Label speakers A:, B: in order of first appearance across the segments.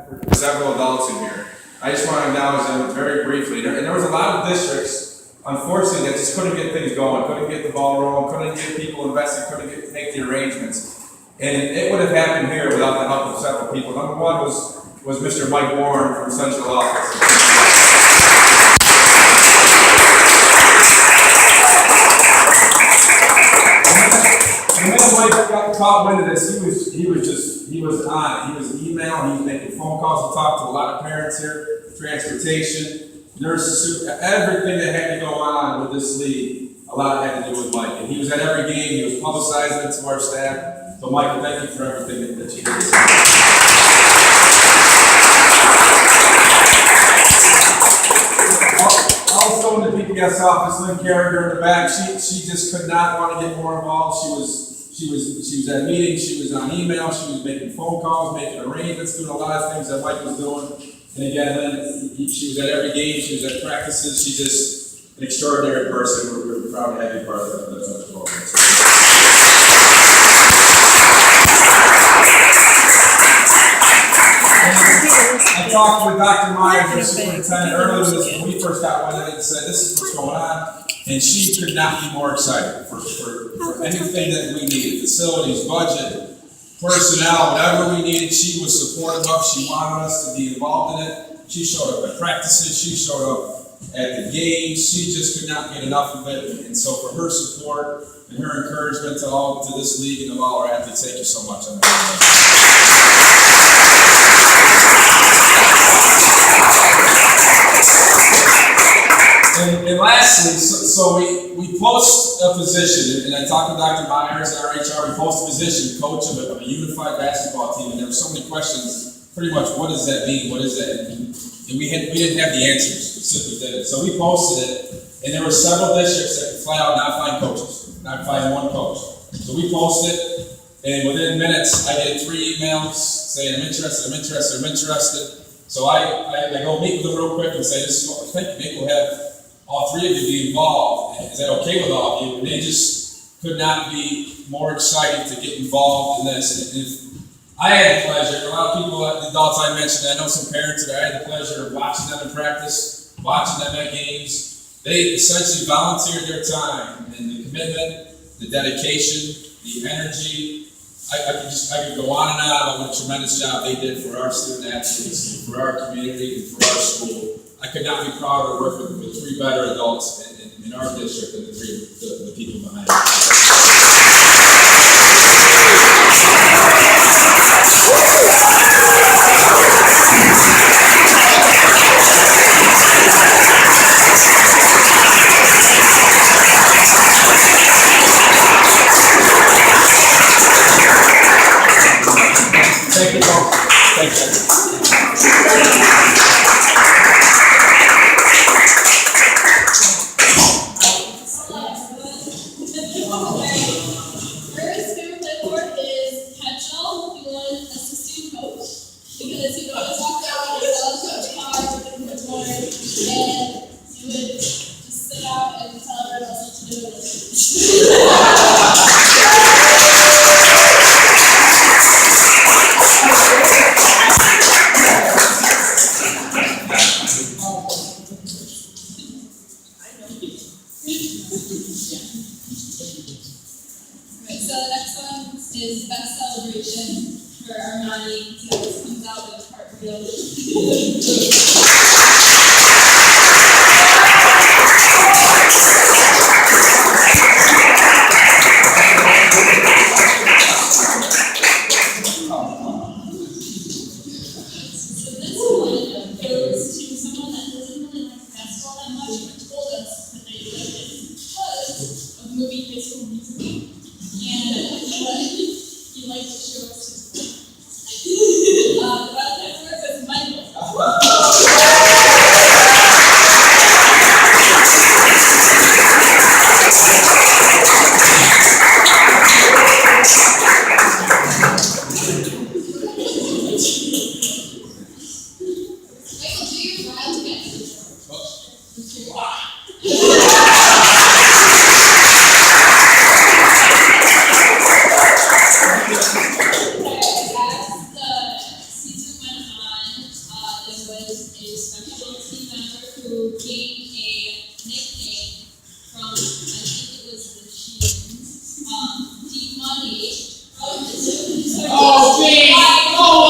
A: for several adults in here. I just want to acknowledge them very briefly. And there was a lot of districts, unfortunately, that just couldn't get things going, couldn't get the ball rolling, couldn't get people invested, couldn't make the arrangements. And it would have happened here without the help of several people. Number one was Mr. Mike Warren from Central Office. When Mike got caught wind of this, he was on it. He was emailing, he was making phone calls to talk to a lot of parents here, transportation, nurses, everything that had to go on with this league, a lot had to do with Mike. And he was at every game, he was publicizing it to our staff. So Michael, thank you for everything that you did. Also in the PPS office, Lynn Carragher in the back, she just could not want to get more involved. She was at meetings, she was on email, she was making phone calls, making arrangements, doing a lot of things that Mike was doing. And again, Lynn, she was at every game, she was at practices, she's just an extraordinary person. We're proud to have you part of the program. I talked with Dr. Myers, the superintendent, earlier when we first got wind of it and said, this is what's going on. And she could not be more excited for anything that we needed, facilities, budget, personnel, whatever we needed, she was supportive of. She wanted us to be involved in it. She showed up at practices, she showed up at the games, she just could not get enough of it. And so for her support and her encouragement to this league and of all our athletes, thank you so much. And lastly, so we post a position, and I talked to Dr. Myers and our HR, we post a position, coach of a unified basketball team, and there were so many questions, pretty much, what does that mean, what is that? And we didn't have the answers, we simply did it. So we posted it, and there were several districts that flat out not find coaches, not find one coach. So we posted it, and within minutes, I get 3 emails saying, I'm interested. So I go meet with them real quick and say, this is what we're thinking, maybe we'll have all 3 of you be involved. Is that okay with all of you? And they just could not be more excited to get involved in this. And I had the pleasure, a lot of people, the adults I mentioned, I know some parents that I had the pleasure of watching them in practice, watching them at games. They essentially volunteered their time, and the commitment, the dedication, the energy. I could go on and on about what a tremendous job they did for our student athletes, for our community, and for our school. I could not be prouder to work with 3 better adults in our district than the people behind it. Thank you, Paul. Thank you.
B: Is best celebration for Armani. So this comes out with cartwheel. So this one goes to someone that doesn't really like basketball that much, but told us that they liked it because of the movie High School Musical. And he liked to show us his work. The best work is Michael. who gained a nickname from, I think it was the Sheens, D-Money.
A: Oh, please! Oh!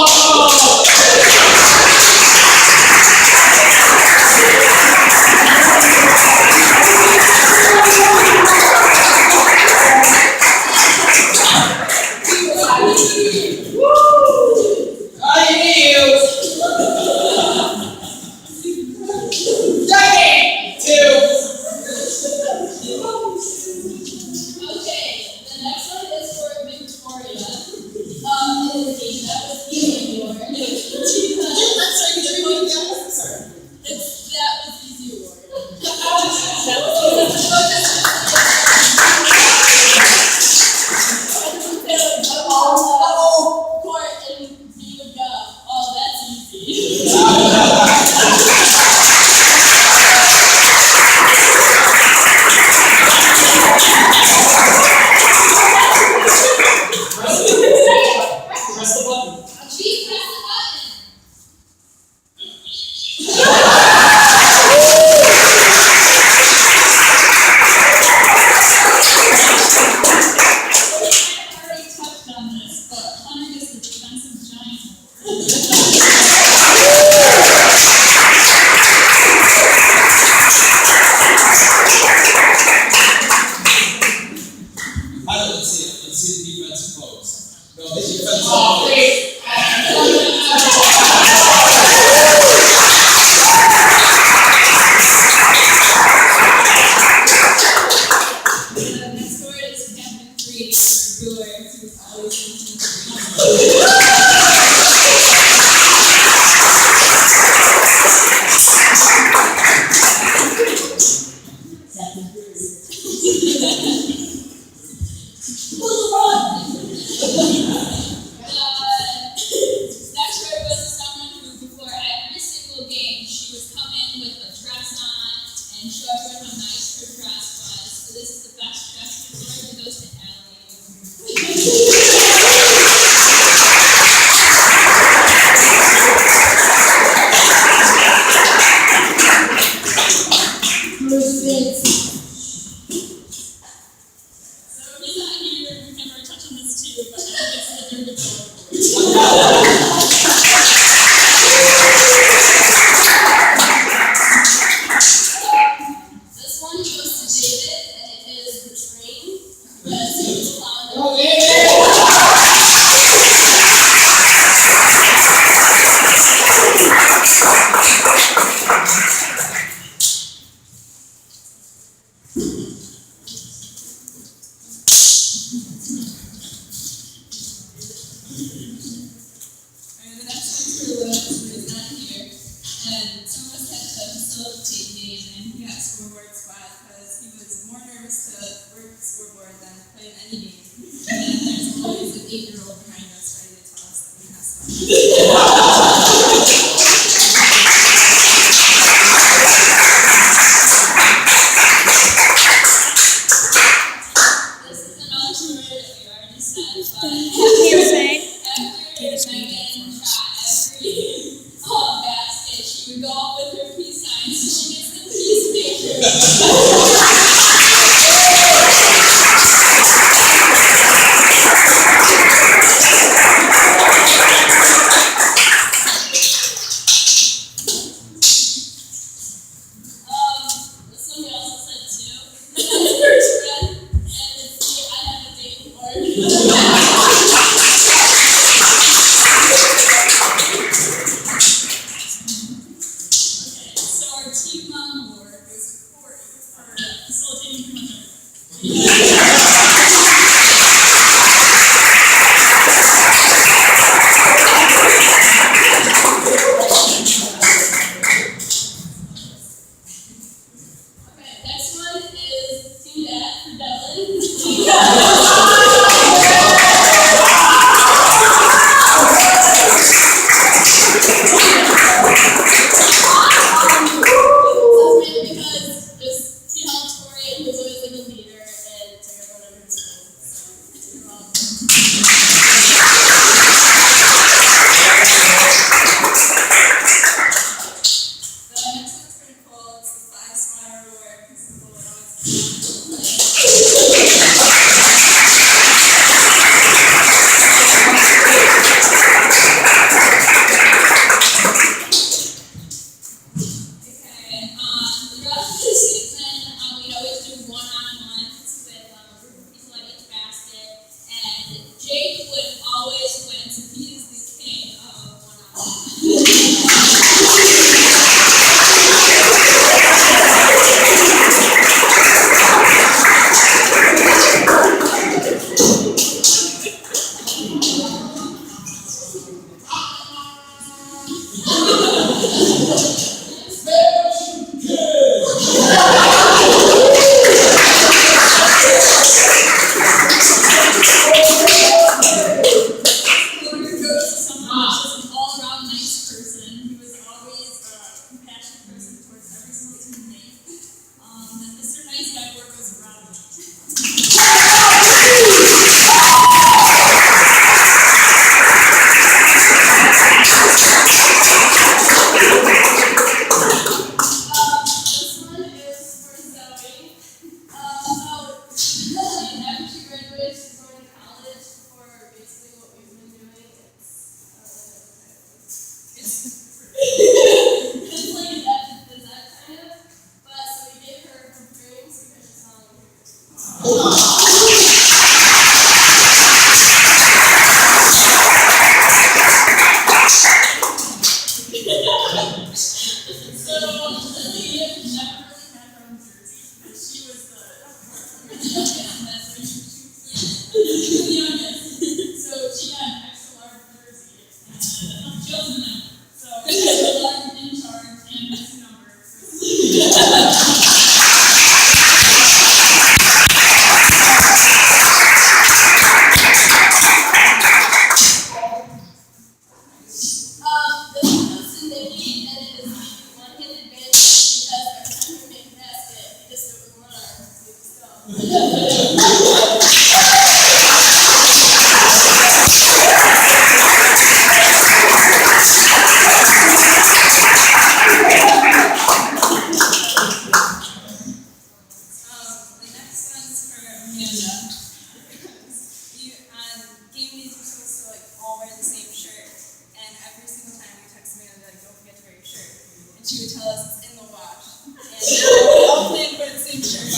B: She would tell us it's in the wash. And we all planned for the same shirt.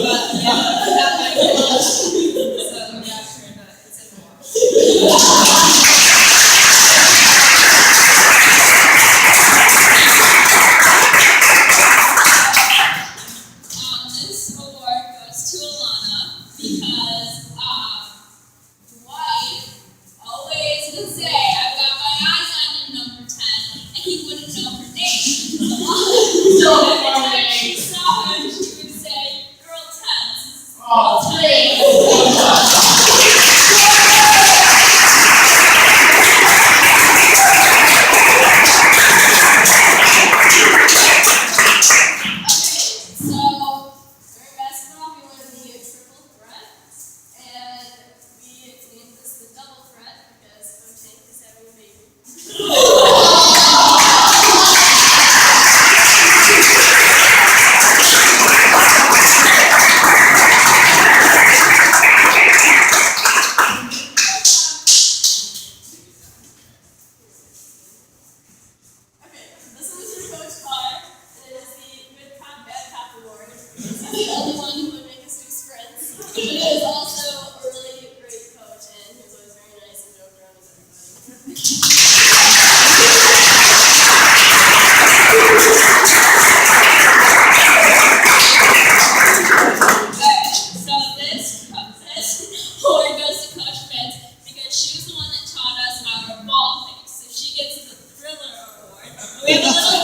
B: But yeah, that might be wash. So yeah, sure, it's in the wash. This award goes to Alana because Dwight always would say, I've got my eyes on you, number 10, and he wouldn't know her name. So every time she saw him, she would say, girl 10. Oh, 10. We have a little